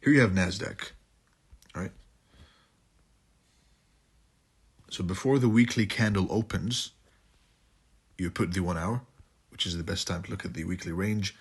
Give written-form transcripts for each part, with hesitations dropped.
Here you have NASDAQ, right? So before the weekly candle opens, you put the 1 hour, which is the best time to look at the weekly range.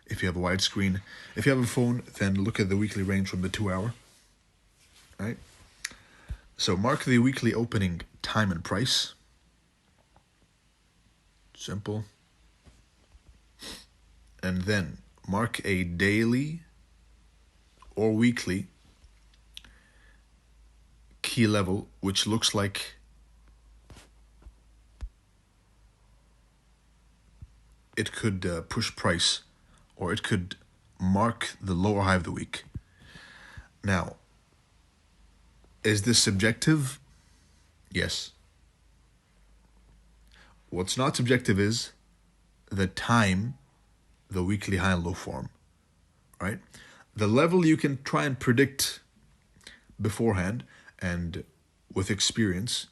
If you have a wide screen, if you have a phone, then look at the weekly range from the 2 hour, right? So mark the weekly opening time and price. Simple. And then mark a daily or weekly key level, which looks like it could push price, or it could mark the lower high of the week. Now, is this subjective? Yes. What's not subjective is the time the weekly high and low form, right? The level you can try and predict beforehand, and with experience,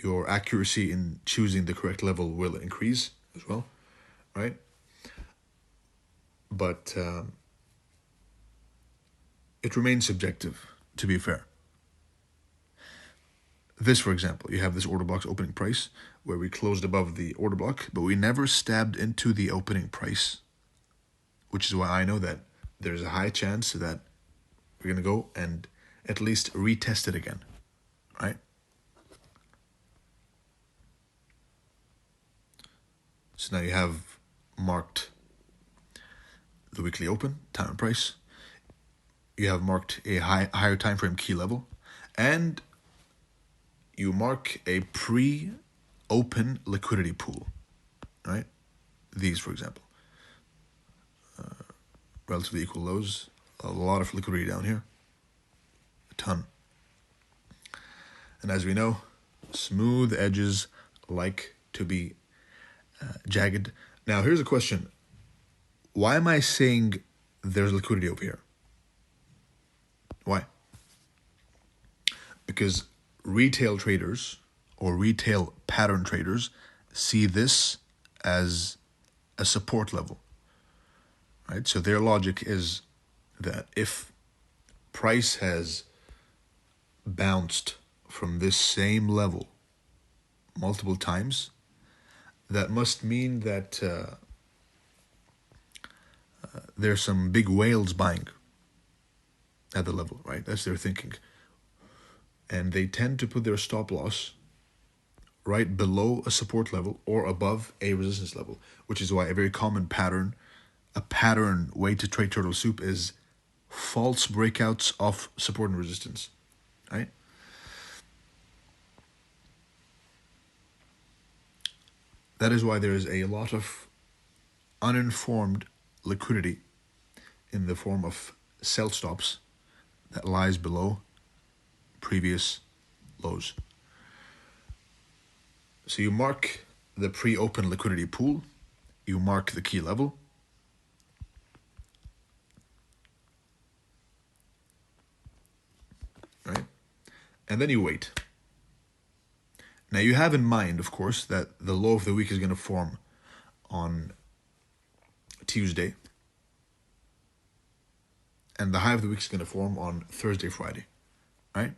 your accuracy in choosing the correct level will increase as well, right? But it remains subjective, to be fair. This, for example, you have this order block's opening price where we closed above the order block, but we never stabbed into the opening price, which is why I know that there's a high chance that we're going to go and at least retest it again, right? So now you have marked the weekly open, time and price. You have marked a higher time frame key level, and you mark a pre-open liquidity pool, right? These, for example, relatively equal lows, a lot of liquidity down here, a ton. And as we know, smooth edges like to be jagged. Now, here's a question. Why am I saying there's liquidity over here? Why? Because retail traders or retail pattern traders see this as a support level, right? So their logic is that if price has bounced from this same level multiple times, that must mean that there's some big whales buying at the level, right? That's their thinking. And they tend to put their stop loss right below a support level or above a resistance level, which is why a very common pattern, a pattern way to trade turtle soup is false breakouts of support and resistance, right? That is why there is a lot of uninformed liquidity in the form of sell stops that lies below previous lows. So you mark the pre-open liquidity pool, you mark the key level, right? And then you wait. Now you have in mind, of course, that the low of the week is going to form on Tuesday, and the high of the week is going to form on Thursday, Friday, right?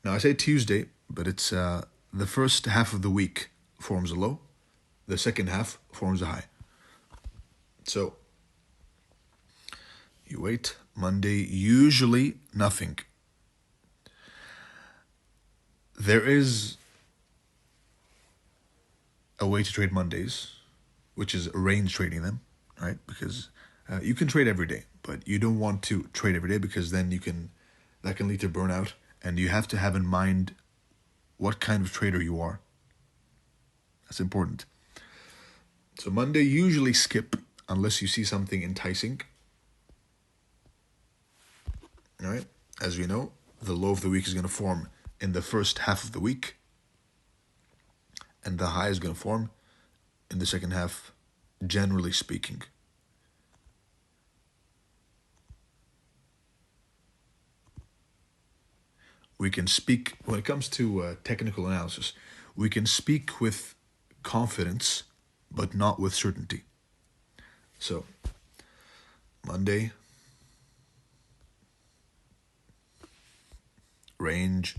Now I say Tuesday, but it's the first half of the week forms a low, the second half forms a high. So you wait. Monday, usually nothing. There is a way to trade Mondays, which is range trading them, right? Because you can trade every day, but you don't want to trade every day because then that can lead to burnout, and you have to have in mind what kind of trader you are. That's important. So Monday, usually skip unless you see something enticing. All right? As we know, the low of the week is going to form in the first half of the week, and the high is going to form in the second half, generally speaking. We can speak, when it comes to technical analysis, we can speak with confidence, but not with certainty. So, Monday, range.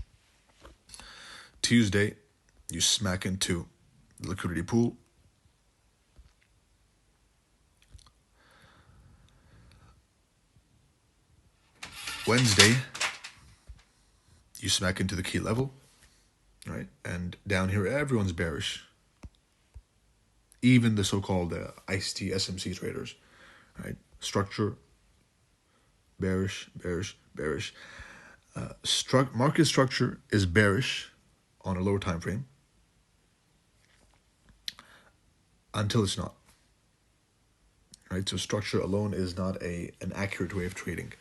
Tuesday, you smack into the liquidity pool. Wednesday, you smack into the key level, right? And down here, everyone's bearish. Even the so-called ICT SMC traders, right? Structure, bearish, bearish, bearish. Market structure is bearish on a lower time frame until it's not. Right? So structure alone is not an accurate way of trading.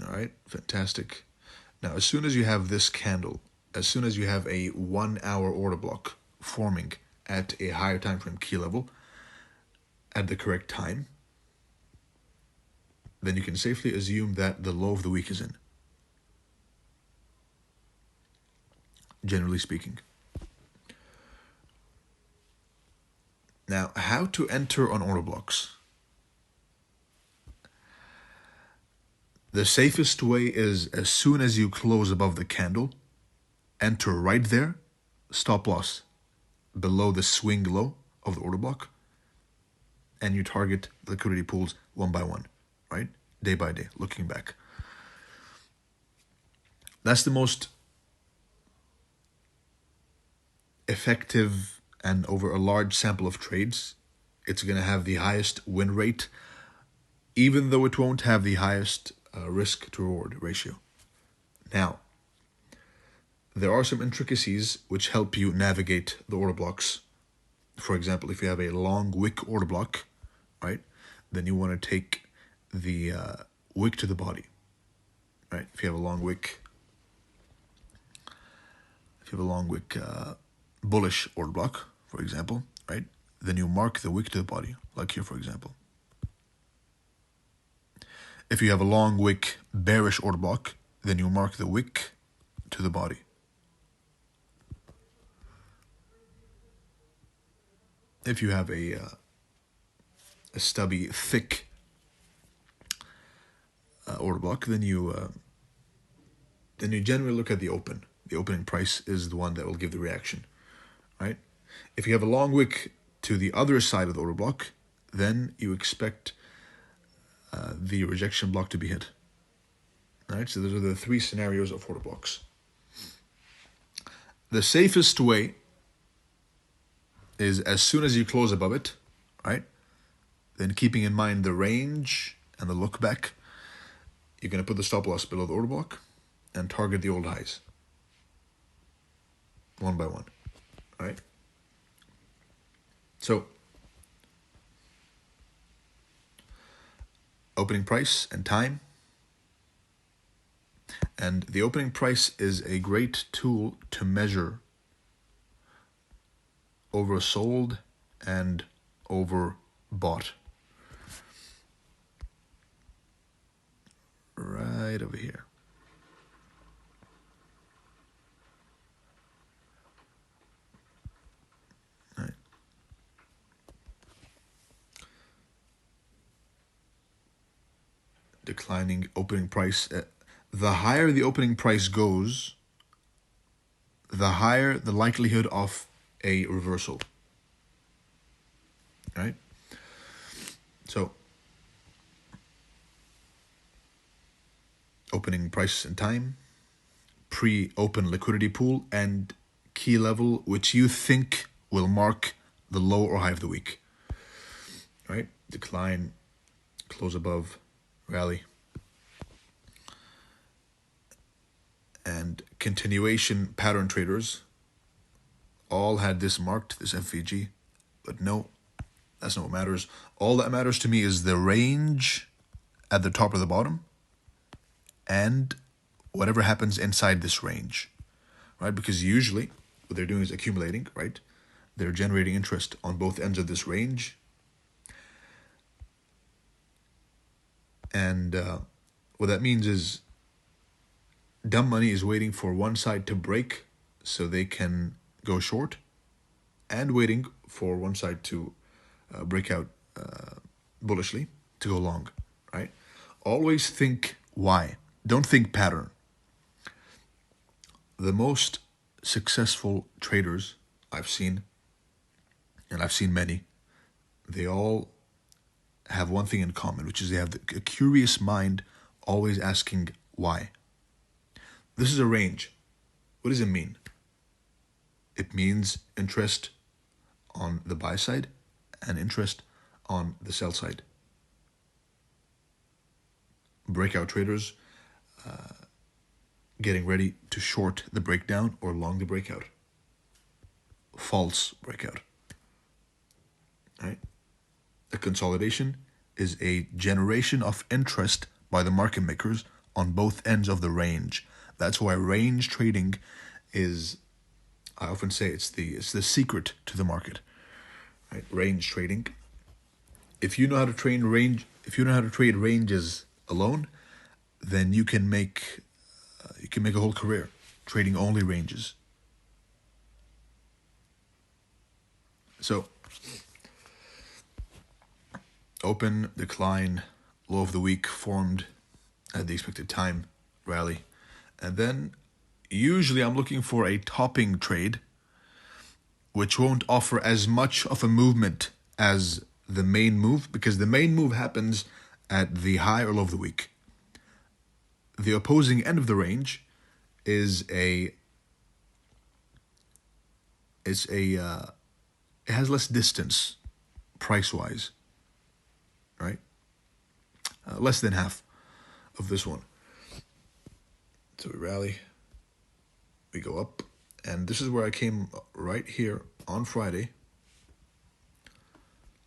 All right, fantastic. Now, as soon as you have this candle, as soon as you have a 1 hour order block forming at a higher time frame key level at the correct time, then you can safely assume that the low of the week is in. Generally speaking. Now, how to enter on order blocks? The safest way is as soon as you close above the candle, enter right there, stop loss below the swing low of the order block, and you target liquidity pools one by one, right? Day by day, looking back. That's the most effective, and over a large sample of trades, it's going to have the highest win rate, even though it won't have the highest risk to reward ratio. Now, there are some intricacies which help you navigate the order blocks. For example, if you have a long wick order block, right, then you want to take the wick to the body, right? If you have a long wick, bullish order block, for example, right, then you mark the wick to the body, like here, for example. If you have a long wick bearish order block, then you mark the wick to the body. If you have a stubby, thick order block, then you generally look at the open. The opening price is the one that will give the reaction, right? If you have a long wick to the other side of the order block, then you expect the rejection block to be hit. All right, so those are the three scenarios of order blocks. The safest way is as soon as you close above it, right, then keeping in mind the range and the look back, you're going to put the stop loss below the order block and target the old highs one by one, all right? So, opening price and time. And the opening price is a great tool to measure oversold and overbought. Right over here. All right. Declining opening price. The higher the opening price goes, the higher the likelihood of a reversal. Right? So, opening price and time, pre-open liquidity pool, and key level which you think will mark the low or high of the week. Right? Decline, close above, rally. And continuation pattern traders all had this marked, this FVG, but no, that's not what matters. All that matters to me is the range at the top or the bottom and whatever happens inside this range, right? Because usually what they're doing is accumulating, right? They're generating interest on both ends of this range. And what that means is dumb money is waiting for one side to break so they can go short, and waiting for one side to break out bullishly to go long, right? Always think why. Don't think pattern. The most successful traders I've seen, and I've seen many, they all have one thing in common, which is they have a curious mind, always asking why. This is a range. What does it mean? It means interest on the buy side and interest on the sell side. Breakout traders getting ready to short the breakdown or long the breakout. False breakout. Right? A consolidation is a generation of interest by the market makers on both ends of the range. That's why range trading is, I often say, it's the secret to the market. Right? Range trading. If you know how to trade ranges alone, then you can make a whole career trading only ranges. So, open, decline, low of the week formed at the expected time, rally. And then usually I'm looking for a topping trade, which won't offer as much of a movement as the main move, because the main move happens at the high or low of the week. The opposing end of the range is it has less distance price-wise, right? Less than half of this one. So we rally, we go up, and this is where I came right here on Friday.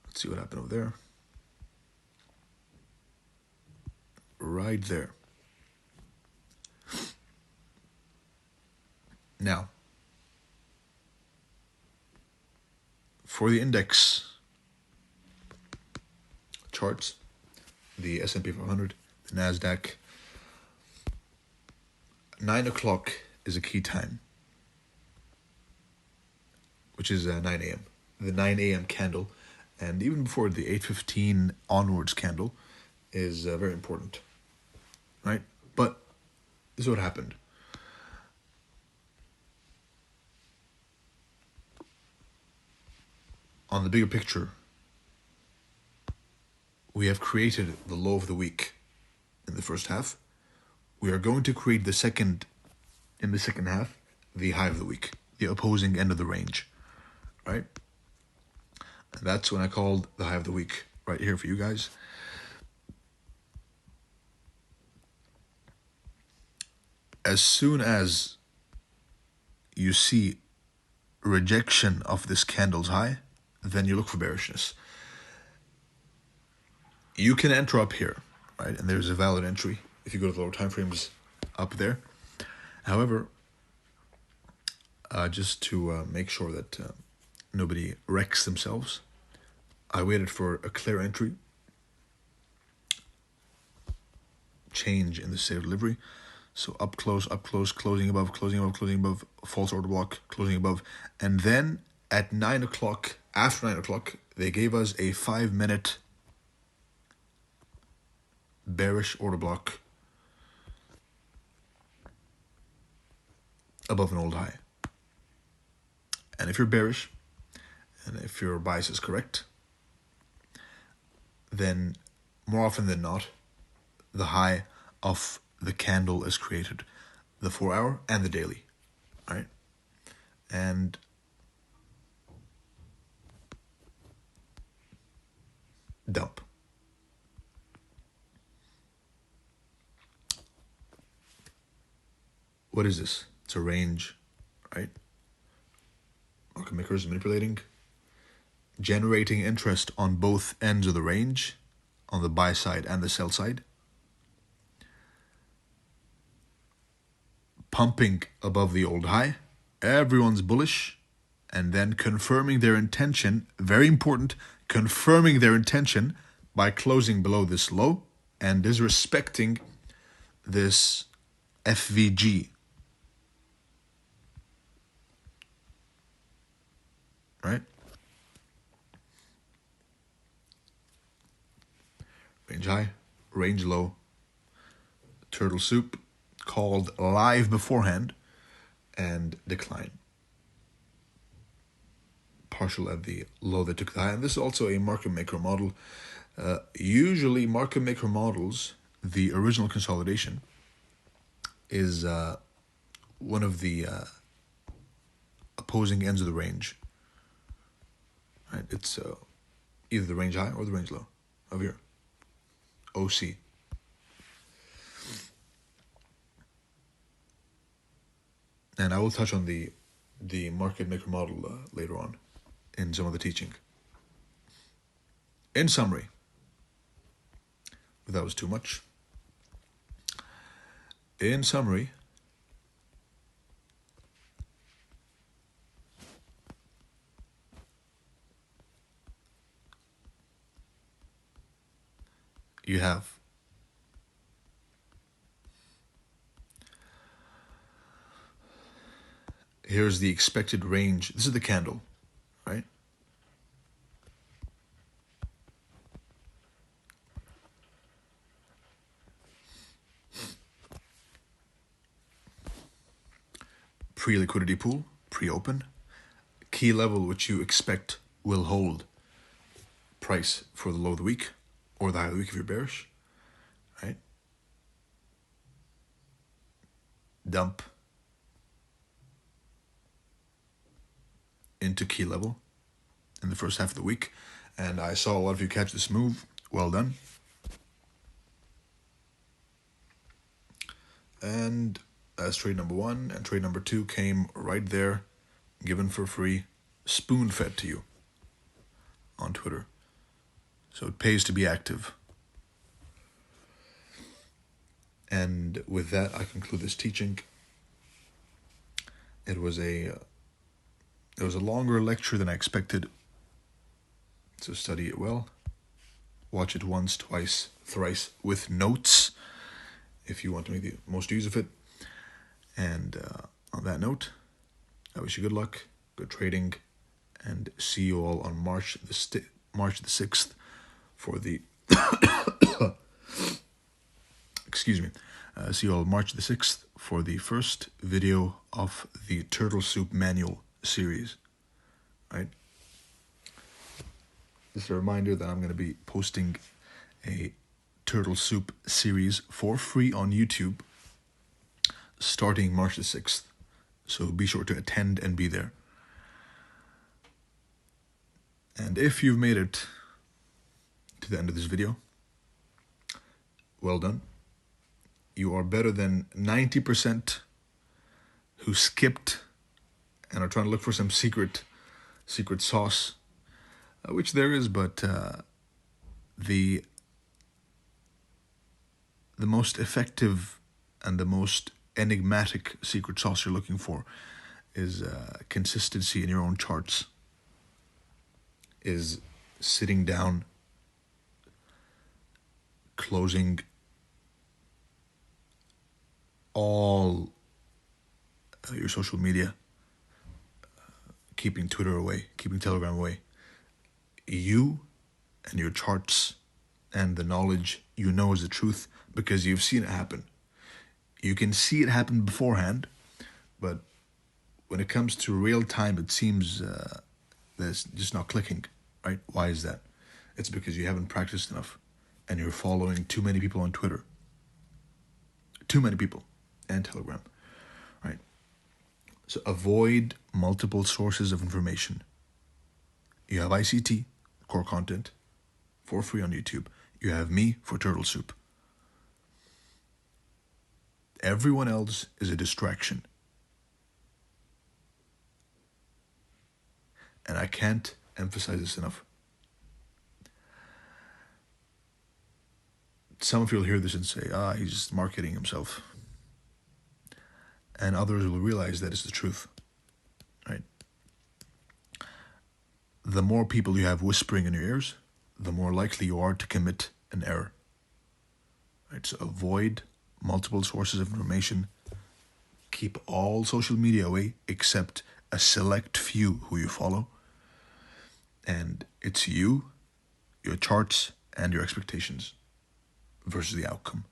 Let's see what happened over there. Right there. Now, for the index charts, the S&P 500, the NASDAQ, 9 o'clock is a key time, which is 9 a.m. The 9 a.m. candle, and even before the 8:15 onwards candle, is very important, right? But this is what happened. On the bigger picture, we have created the low of the week in the first half. We are going to create in the second half, the high of the week, the opposing end of the range, right? And that's when I called the high of the week right here for you guys. As soon as you see rejection of this candle's high, then you look for bearishness. You can enter up here, right? And there's a valid entry if you go to the lower time frames up there. However, just to make sure that nobody wrecks themselves, I waited for a clear entry, change in the state of delivery. So up close, closing above, false order block, closing above. And then at 9 o'clock, after 9 o'clock, they gave us a 5-minute bearish order block above an old high. And if you're bearish, and if your bias is correct, then more often than not, the high of the candle is created, the 4-hour and the daily, right? And dump. What is this? It's a range, right? Market makers manipulating, generating interest on both ends of the range, on the buy side and the sell side, pumping above the old high, everyone's bullish, and then confirming their intention, very important, confirming their intention by closing below this low and disrespecting this FVG. Right? Range high, range low, turtle soup, called live beforehand, and decline. Partial at the low that took the high. And this is also a market maker model. Usually market maker models, the original consolidation is one of the opposing ends of the range. Right? It's either the range high or the range low of here. OC. And I will touch on the market maker model later on in some of the teaching. In summary, if that was too much. In summary, you have here's the expected range. This is the candle, right? Pre-liquidity pool, pre-open. Key level which you expect will hold price for the low of the week or the high of the week if you're bearish, right? Dump into key level in the first half of the week. And I saw a lot of you catch this move. Well done. And that's trade number one. And trade number two came right there, given for free, spoon-fed to you on Twitter. So it pays to be active. And with that, I conclude this teaching. It was a longer lecture than I expected. So study it well. Watch it once, twice, thrice with notes if you want to make the most use of it. And on that note, I wish you good luck, good trading, and see you all on March the 6th for the excuse me. See you all March the 6th for the first video of the Turtle Soup Manual series. Right? Just a reminder that I'm going to be posting a Turtle Soup series for free on YouTube starting March the 6th. So be sure to attend and be there. And if you've made it to the end of this video, well done. You are better than 90% who skipped and are trying to look for some secret sauce, which there is, but the most effective and the most enigmatic secret sauce you're looking for is consistency in your own charts, is sitting down, closing all your social media, keeping Twitter away, keeping Telegram away. You and your charts and the knowledge you know is the truth because you've seen it happen. You can see it happen beforehand, but when it comes to real time, it seems that it's just not clicking, right? Why is that? It's because you haven't practiced enough and you're following too many people on Twitter. Too many people. And Telegram, right? So avoid multiple sources of information. You have ICT, core content, for free on YouTube. You have me for Turtle Soup. Everyone else is a distraction. And I can't emphasize this enough. Some of you will hear this and say, he's just marketing himself. And others will realize that it's the truth, right? The more people you have whispering in your ears, the more likely you are to commit an error, right? So avoid multiple sources of information. Keep all social media away except a select few who you follow. And it's you, your charts, and your expectations versus the outcome.